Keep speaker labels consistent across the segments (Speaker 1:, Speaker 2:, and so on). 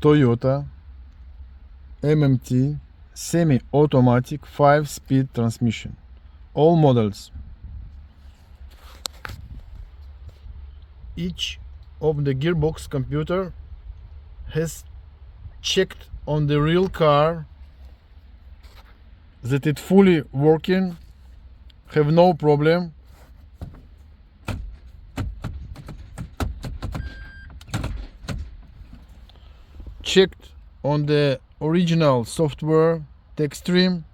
Speaker 1: Toyota MMT Semi-Automatic 5-speed transmission. All models. Each of the gearbox computer has checked on the real car that it fully working, have no problem. Checked on the original software text stream.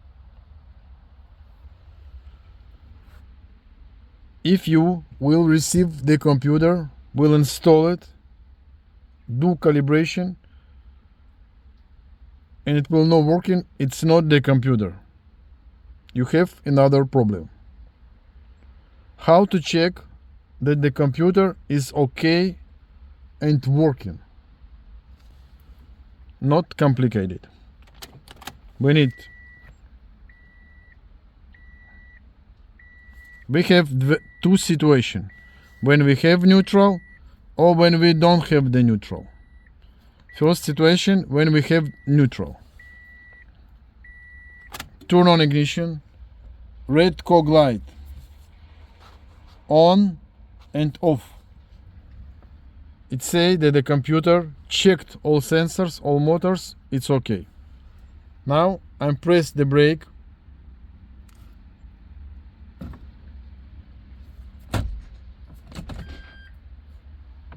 Speaker 1: If you will receive the computer, will install it, do calibration, and it will not working, it's not the computer. You have another problem. How to check that the computer is okay and working? Not complicated. We have two situations, when we have neutral or when we don't have the neutral. First situation, when we have neutral. Turn on ignition, red cog light, on and off. It says that the computer checked all sensors, all motors, it's okay. Now I press the brake.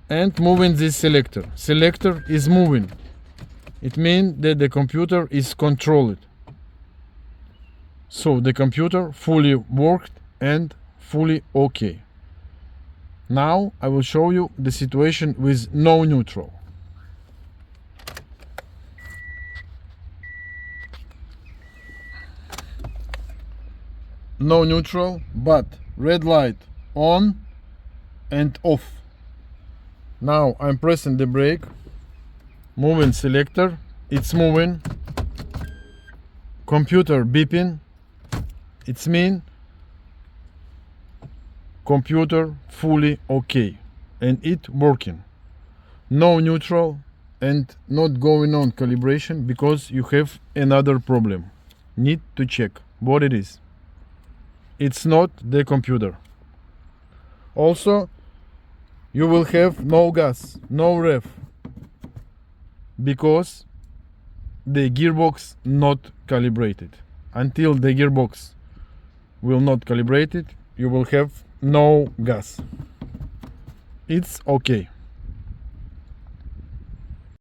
Speaker 1: And moving this selector. Selector is moving. It means that the computer is controlled. So the computer fully worked and fully okay. Now I will show you the situation with no neutral. No neutral, but red light on and off. Now I'm pressing the brake, moving selector, it's moving, computer beeping, it's mean computer fully okay and it working. No neutral and not going on calibration because you have another problem. Need to check what it is. It's not the computer. Also, you will have no gas, no rev, because the gearbox not calibrated. Until the gearbox will not calibrate it, you will have no gas. It's okay.